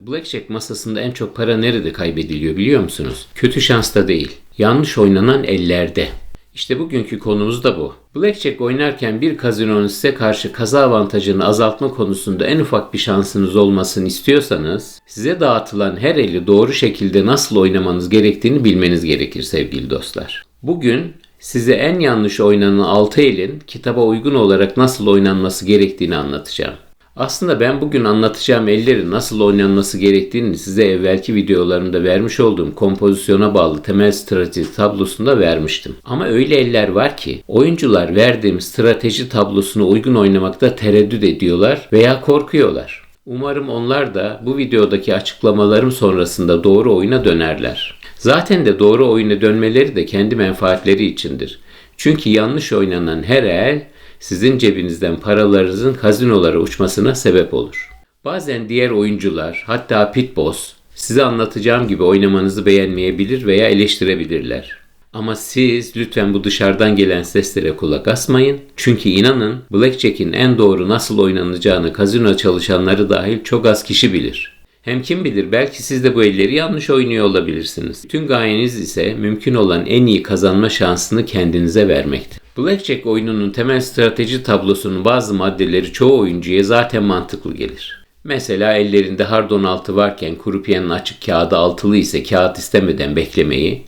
Blackjack masasında en çok para nerede kaybediliyor biliyor musunuz? Kötü şansta değil, yanlış oynanan ellerde. İşte bugünkü konumuz da bu. Blackjack oynarken bir kazinonun size karşı kaza avantajını azaltma konusunda en ufak bir şansınız olmasını istiyorsanız, size dağıtılan her eli doğru şekilde nasıl oynamanız gerektiğini bilmeniz gerekir sevgili dostlar. Bugün size en yanlış oynanan 6 elin kitaba uygun olarak nasıl oynanması gerektiğini anlatacağım. Aslında ben bugün anlatacağım ellerin nasıl oynanması gerektiğini size evvelki videolarımda vermiş olduğum kompozisyona bağlı temel strateji tablosunda vermiştim. Ama öyle eller var ki oyuncular verdiğim strateji tablosuna uygun oynamakta tereddüt ediyorlar veya korkuyorlar. Umarım onlar da bu videodaki açıklamalarım sonrasında doğru oyuna dönerler. Zaten de doğru oyuna dönmeleri de kendi menfaatleri içindir. Çünkü yanlış oynanan her el sizin cebinizden paralarınızın kazinolara uçmasına sebep olur. Bazen diğer oyuncular, hatta pit boss, size anlatacağım gibi oynamanızı beğenmeyebilir veya eleştirebilirler. Ama siz lütfen bu dışarıdan gelen seslere kulak asmayın. Çünkü inanın Blackjack'in en doğru nasıl oynanacağını kazino çalışanları dahil çok az kişi bilir. Hem kim bilir belki siz de bu elleri yanlış oynuyor olabilirsiniz. Bütün gayeniz ise mümkün olan en iyi kazanma şansını kendinize vermektir. Blackjack oyununun temel strateji tablosunun bazı maddeleri çoğu oyuncuya zaten mantıklı gelir. Mesela ellerinde hard 16 varken krupiyenin açık kağıdı altılı ise kağıt istemeden beklemeyi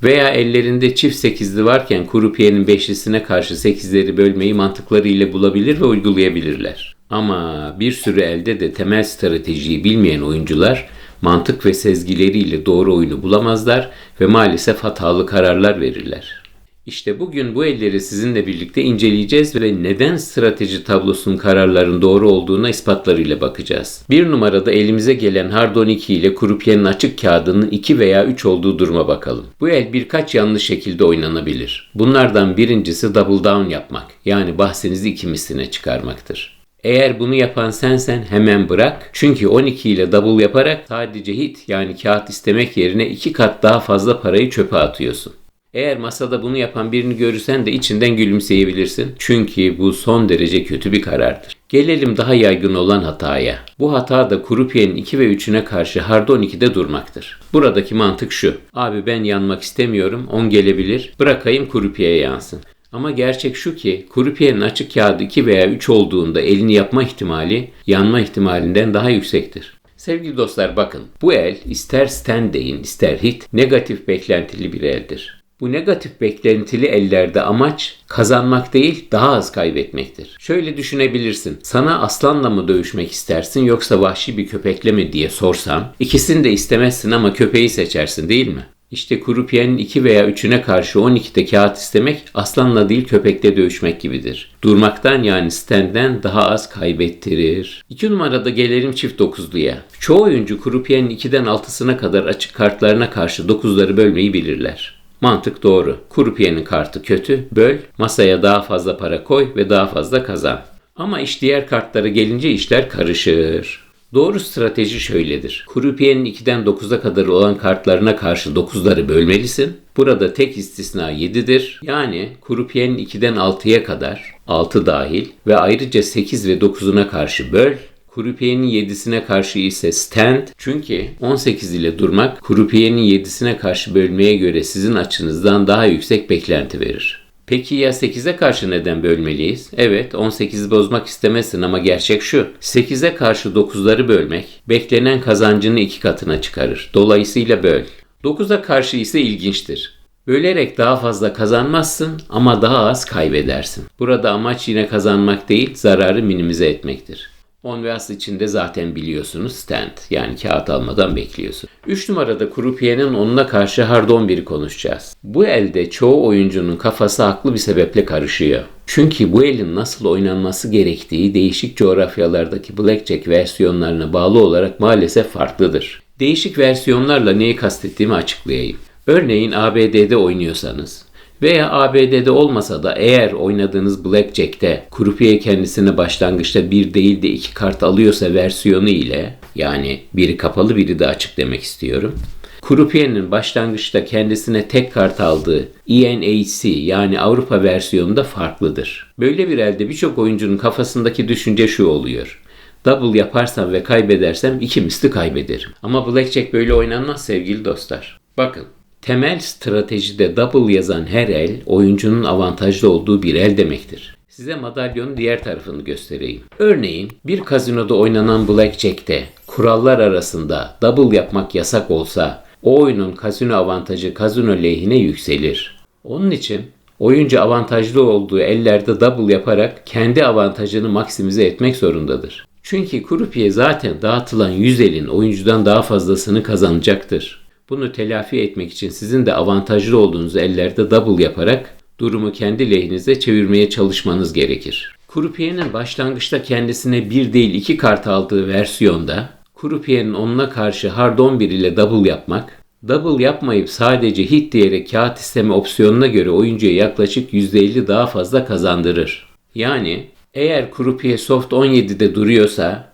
veya ellerinde çift 8'li varken krupiyenin beşlisine karşı 8'leri bölmeyi mantıklarıyla bulabilir ve uygulayabilirler. Ama bir sürü elde de temel stratejiyi bilmeyen oyuncular mantık ve sezgileriyle doğru oyunu bulamazlar ve maalesef hatalı kararlar verirler. İşte bugün bu elleri sizinle birlikte inceleyeceğiz ve neden strateji tablosunun kararların doğru olduğuna ispatlarıyla bakacağız. Bir numarada elimize gelen hard 12 ile krupiyenin açık kağıdının 2 veya 3 olduğu duruma bakalım. Bu el birkaç yanlış şekilde oynanabilir. Bunlardan birincisi double down yapmak, yani bahsinizi iki misline çıkarmaktır. Eğer bunu yapan sensen hemen bırak. Çünkü 12 ile double yaparak sadece hit, yani kağıt istemek yerine 2 kat daha fazla parayı çöpe atıyorsun. Eğer masada bunu yapan birini görürsen de içinden gülümseyebilirsin. Çünkü bu son derece kötü bir karardır. Gelelim daha yaygın olan hataya. Bu hata da krupiyenin 2 ve 3'üne karşı hard 12'de durmaktır. Buradaki mantık şu. Abi ben yanmak istemiyorum, 10 gelebilir, bırakayım krupiyeye yansın. Ama gerçek şu ki krupiyenin açık kağıdı 2 veya 3 olduğunda elini yapma ihtimali yanma ihtimalinden daha yüksektir. Sevgili dostlar bakın, bu el ister stand deyin ister hit negatif beklentili bir eldir. Bu negatif beklentili ellerde amaç kazanmak değil daha az kaybetmektir. Şöyle düşünebilirsin, sana aslanla mı dövüşmek istersin yoksa vahşi bir köpekle mi diye sorsam ikisini de istemezsin ama köpeği seçersin değil mi? İşte krupiyenin 2 veya 3'üne karşı 12'de kağıt istemek aslanla değil köpekle dövüşmek gibidir. Durmaktan yani stand'den daha az kaybettirir. 2 numarada gelelim çift 9'luya. Çoğu oyuncu krupiyenin 2'den 6'sına kadar açık kartlarına karşı 9'ları bölmeyi bilirler. Mantık doğru. Krupiyenin kartı kötü, böl, masaya daha fazla para koy ve daha fazla kazan. Ama iş diğer kartlara gelince işler karışır. Doğru strateji şöyledir. Krupiyenin 2'den 9'a kadar olan kartlarına karşı 9'ları bölmelisin. Burada tek istisna 7'dir. Yani krupiyenin 2'den 6'ya kadar 6 dahil ve ayrıca 8 ve 9'una karşı böl. Krupiyenin 7'sine karşı ise stand. Çünkü 18 ile durmak krupiyenin 7'sine karşı bölmeye göre sizin açınızdan daha yüksek beklenti verir. Peki ya 8'e karşı neden bölmeliyiz? Evet, 18'i bozmak istemezsin ama gerçek şu. 8'e karşı 9'ları bölmek beklenen kazancını 2 katına çıkarır. Dolayısıyla böl. 9'a karşı ise ilginçtir. Bölerek daha fazla kazanmazsın ama daha az kaybedersin. Burada amaç yine kazanmak değil, zararı minimize etmektir. 10 ve as içinde zaten biliyorsunuz stand, yani kağıt almadan bekliyorsun. 3 numarada krupiyenin 10'una karşı hard 11'i konuşacağız. Bu elde çoğu oyuncunun kafası haklı bir sebeple karışıyor. Çünkü bu elin nasıl oynanması gerektiği değişik coğrafyalardaki blackjack versiyonlarına bağlı olarak maalesef farklıdır. Değişik versiyonlarla neyi kastettiğimi açıklayayım. Örneğin ABD'de oynuyorsanız veya ABD'de olmasa da eğer oynadığınız Blackjack'te krupiye kendisine başlangıçta bir değil de 2 kart alıyorsa versiyonu ile, yani biri kapalı biri de açık demek istiyorum. Krupiyenin başlangıçta kendisine tek kart aldığı ENHC yani Avrupa versiyonu da farklıdır. Böyle bir elde birçok oyuncunun kafasındaki düşünce şu oluyor. Double yaparsam ve kaybedersem 2 misli kaybederim. Ama blackjack böyle oynanmaz sevgili dostlar. Bakın, temel stratejide double yazan her el oyuncunun avantajlı olduğu bir el demektir. Size madalyonun diğer tarafını göstereyim. Örneğin bir kazinoda oynanan blackjack'te kurallar arasında double yapmak yasak olsa o oyunun kazino avantajı kazino lehine yükselir. Onun için oyuncu avantajlı olduğu ellerde double yaparak kendi avantajını maksimize etmek zorundadır. Çünkü krupiye zaten dağıtılan 100 elin oyuncudan daha fazlasını kazanacaktır. Bunu telafi etmek için sizin de avantajlı olduğunuz ellerde double yaparak durumu kendi lehinize çevirmeye çalışmanız gerekir. Krupiyenin başlangıçta kendisine 1 değil 2 kart aldığı versiyonda krupiyenin onuna karşı hard 11 ile double yapmak, double yapmayıp sadece hit diyerek kağıt isteme opsiyonuna göre oyuncuya yaklaşık %50 daha fazla kazandırır. Yani eğer krupiye soft 17'de duruyorsa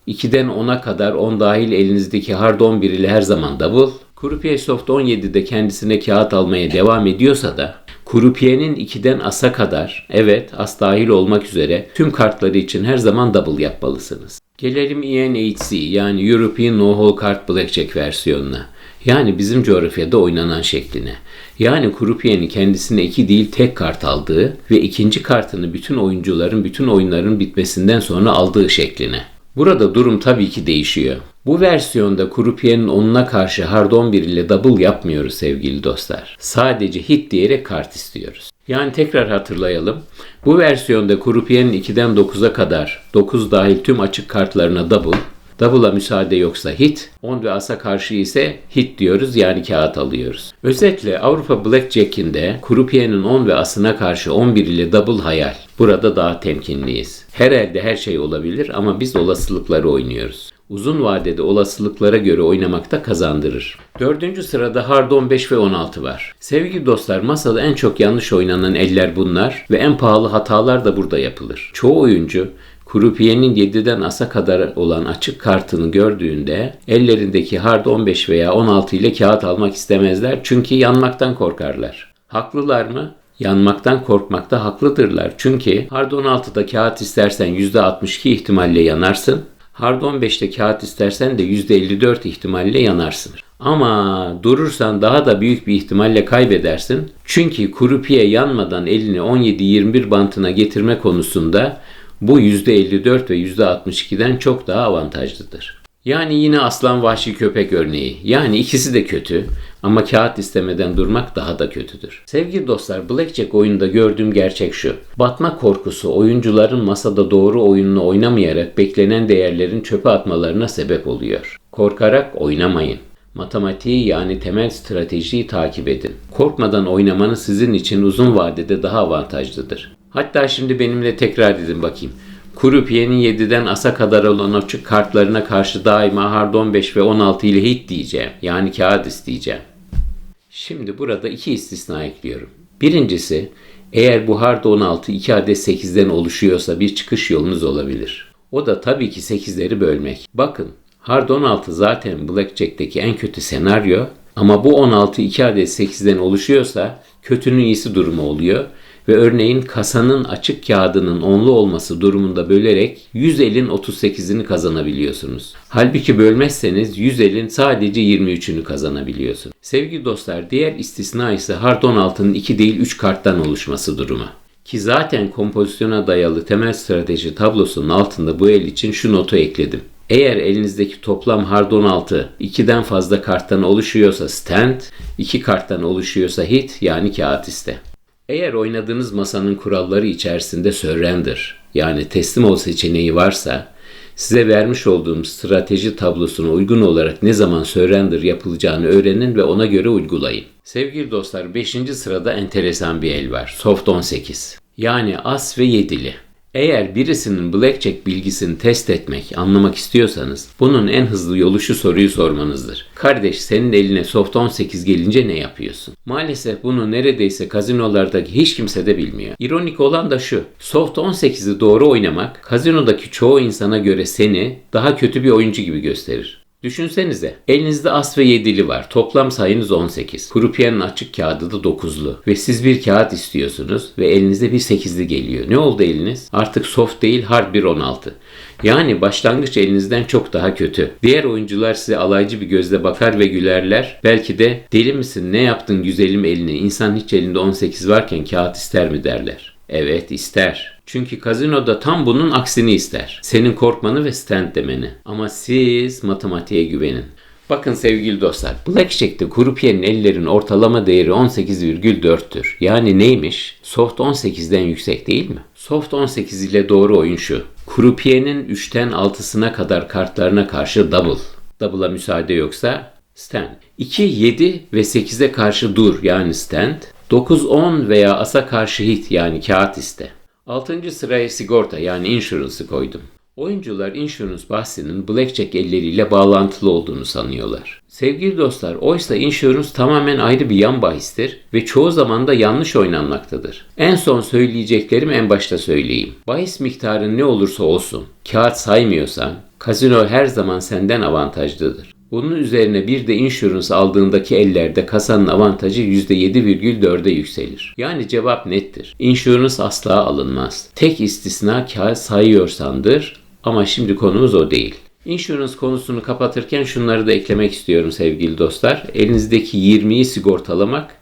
2'den 10'a kadar 10 dahil elinizdeki hard 11 ile her zaman double, krupiye soft 17'de kendisine kağıt almaya devam ediyorsa da krupiyenin 2'den as'a kadar, evet as dahil olmak üzere tüm kartları için her zaman double yapmalısınız. Gelelim ENHC yani European No-Hole Card Blackjack versiyonuna. Yani bizim coğrafyada oynanan şekline. Yani krupiyenin kendisine 2 değil tek kart aldığı ve ikinci kartını bütün oyuncuların bütün oyunların bitmesinden sonra aldığı şekline. Burada durum tabii ki değişiyor. Bu versiyonda krupiyenin onuna karşı hard 11 ile double yapmıyoruz sevgili dostlar. Sadece hit diyerek kart istiyoruz. Yani tekrar hatırlayalım. Bu versiyonda krupiyenin 2'den 9'a kadar 9 dahil tüm açık kartlarına double, double'a müsaade yoksa hit, 10 ve as'a karşı ise hit diyoruz yani kağıt alıyoruz. Özetle Avrupa Blackjack'inde krupiyenin 10 ve as'ına karşı 11 ile double hayal. Burada daha temkinliyiz. Her elde her şey olabilir ama biz olasılıkları oynuyoruz. Uzun vadede olasılıklara göre oynamakta kazandırır. 4. sırada hard 15 ve 16 var. Sevgili dostlar, masada en çok yanlış oynanan eller bunlar ve en pahalı hatalar da burada yapılır. Çoğu oyuncu krupiyenin 7'den as'a kadar olan açık kartını gördüğünde ellerindeki hard 15 veya 16 ile kağıt almak istemezler çünkü yanmaktan korkarlar. Haklılar mı? Yanmaktan korkmakta haklıdırlar. Çünkü hard 16'da kağıt istersen %62 ihtimalle yanarsın. Hard 15'te kağıt istersen de %54 ihtimalle yanarsın. Ama durursan daha da büyük bir ihtimalle kaybedersin. Çünkü krupiye yanmadan elini 17-21 bantına getirme konusunda bu %54 ve %62'den çok daha avantajlıdır. Yani yine aslan vahşi köpek örneği. Yani ikisi de kötü ama kağıt istemeden durmak daha da kötüdür. Sevgili dostlar, Blackjack oyunda gördüğüm gerçek şu. Batma korkusu oyuncuların masada doğru oyununu oynamayarak beklenen değerlerin çöpe atmalarına sebep oluyor. Korkarak oynamayın. Matematiği yani temel stratejiyi takip edin. Korkmadan oynamanız sizin için uzun vadede daha avantajlıdır. Hatta şimdi benimle tekrar edin bakayım. Krupiyenin 7'den as'a kadar olan açık kartlarına karşı daima hard 15 ve 16 ile hit diyeceğim. Yani kağıt isteyeceğim. Şimdi burada 2 istisna ekliyorum. Birincisi, eğer bu hard 16 2 adet 8'den oluşuyorsa bir çıkış yolunuz olabilir. O da tabii ki 8'leri bölmek. Bakın, hard 16 zaten Blackjack'teki en kötü senaryo ama bu 16 2 adet 8'den oluşuyorsa kötünün iyisi durumu oluyor. Ve örneğin kasanın açık kağıdının onlu olması durumunda bölerek 100 elin 38'ini kazanabiliyorsunuz. Halbuki bölmezseniz 100 elin sadece 23'ünü kazanabiliyorsunuz. Sevgili dostlar, diğer istisna ise hard 16'nın 2 değil 3 karttan oluşması durumu. Ki zaten kompozisyona dayalı temel strateji tablosunun altında bu el için şu notu ekledim. Eğer elinizdeki toplam hard 16 2'den fazla karttan oluşuyorsa stand, 2 karttan oluşuyorsa hit yani kağıt iste. Eğer oynadığınız masanın kuralları içerisinde surrender yani teslim ol seçeneği varsa size vermiş olduğum strateji tablosuna uygun olarak ne zaman surrender yapılacağını öğrenin ve ona göre uygulayın. Sevgili dostlar, 5. sırada enteresan bir el var. Soft 18. Yani as ve yedili. Eğer birisinin blackjack bilgisini test etmek, anlamak istiyorsanız bunun en hızlı yolu şu soruyu sormanızdır. Kardeş, senin eline soft 18 gelince ne yapıyorsun? Maalesef bunu neredeyse kazinolardaki hiç kimse de bilmiyor. İronik olan da şu. Soft 18'i doğru oynamak kazinodaki çoğu insana göre seni daha kötü bir oyuncu gibi gösterir. Düşünsenize, elinizde as ve yedili var. Toplam sayınız 18. Krupiyenin açık kağıdı da 9'lu. Ve siz bir kağıt istiyorsunuz ve elinizde bir 8'li geliyor. Ne oldu eliniz? Artık soft değil, hard bir 16. Yani başlangıç elinizden çok daha kötü. Diğer oyuncular size alaycı bir gözle bakar ve gülerler. Belki de deli misin, ne yaptın güzelim elini, insan hiç elinde 18 varken kağıt ister mi derler. Evet, ister. Çünkü kazinoda tam bunun aksini ister. Senin korkmanı ve stand demeni. Ama siz matematiğe güvenin. Bakın sevgili dostlar, Blackjack'te krupiyenin ellerin ortalama değeri 18,4'tür. Yani neymiş? Soft 18'den yüksek değil mi? Soft 18 ile doğru oyun şu. Krupiyenin 3'ten 6'sına kadar kartlarına karşı double. Double'a müsaade yoksa stand. 2, 7 ve 8'e karşı dur yani stand. 9, 10 veya asa karşı hit yani kağıt iste. 6. sıraya sigorta yani insurance'ı koydum. Oyuncular insurance bahsinin blackjack elleriyle bağlantılı olduğunu sanıyorlar. Sevgili dostlar, oysa insurance tamamen ayrı bir yan bahistir ve çoğu zaman da yanlış oynanmaktadır. En son söyleyeceklerim en başta söyleyeyim. Bahis miktarın ne olursa olsun, kağıt saymıyorsan, kazino her zaman senden avantajlıdır. Bunun üzerine bir de insurance aldığındaki ellerde kasanın avantajı %7,4'e yükselir. Yani cevap nettir. Insurance asla alınmaz. Tek istisna kağıt sayıyorsandır ama şimdi konumuz o değil. Insurance konusunu kapatırken şunları da eklemek istiyorum sevgili dostlar. Elinizdeki 20'yi sigortalamak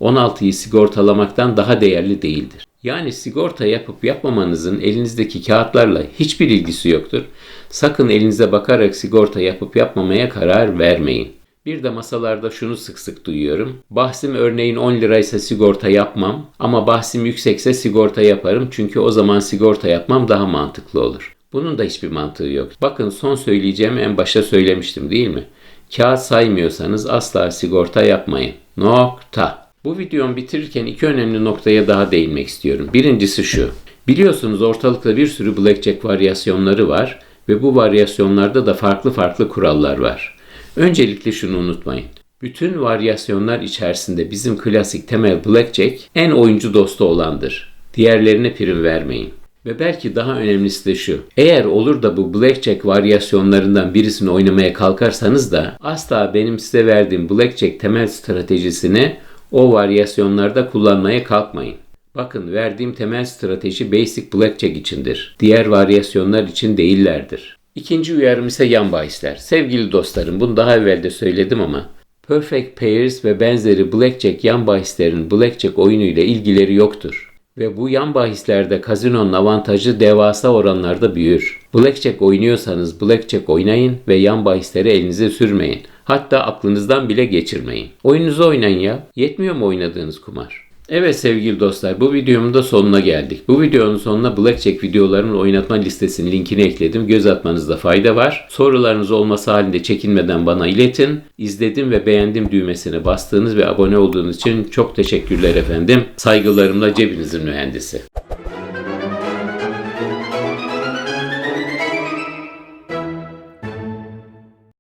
16'yı sigortalamaktan daha değerli değildir. Yani sigorta yapıp yapmamanızın elinizdeki kağıtlarla hiçbir ilgisi yoktur. Sakın elinize bakarak sigorta yapıp yapmamaya karar vermeyin. Bir de masalarda şunu sık sık duyuyorum. Bahsim örneğin 10 liraysa sigorta yapmam ama bahsim yüksekse sigorta yaparım çünkü o zaman sigorta yapmam daha mantıklı olur. Bunun da hiçbir mantığı yok. Bakın son söyleyeceğimi en başta söylemiştim değil mi? Kağıt saymıyorsanız asla sigorta yapmayın. Nokta. Bu videomu bitirirken iki önemli noktaya daha değinmek istiyorum. Birincisi şu. Biliyorsunuz ortalıkta bir sürü blackjack varyasyonları var ve bu varyasyonlarda da farklı kurallar var. Öncelikle şunu unutmayın. Bütün varyasyonlar içerisinde bizim klasik temel blackjack en oyuncu dostu olandır. Diğerlerine prim vermeyin. Ve belki daha önemlisi de şu. Eğer olur da bu blackjack varyasyonlarından birisini oynamaya kalkarsanız da asla benim size verdiğim blackjack temel stratejisini o varyasyonlarda kullanmaya kalkmayın. Bakın verdiğim temel strateji Basic Blackjack içindir. Diğer varyasyonlar için değillerdir. İkinci uyarım ise yan bahisler. Sevgili dostlarım, bunu daha evvel de söyledim ama Perfect Pairs ve benzeri Blackjack yan bahislerin Blackjack oyunuyla ilgileri yoktur. Ve bu yan bahislerde kazinonun avantajı devasa oranlarda büyür. Blackjack oynuyorsanız Blackjack oynayın ve yan bahisleri elinize sürmeyin. Hatta aklınızdan bile geçirmeyin. Oyununuzu oynayın ya. Yetmiyor mu oynadığınız kumar? Evet sevgili dostlar, bu videomun da sonuna geldik. Bu videonun sonuna Blackjack videolarımın oynatma listesinin linkini ekledim. Göz atmanızda fayda var. Sorularınız olması halinde çekinmeden bana iletin. İzledim ve beğendim düğmesine bastığınız ve abone olduğunuz için çok teşekkürler efendim. Saygılarımla cebinizin mühendisi.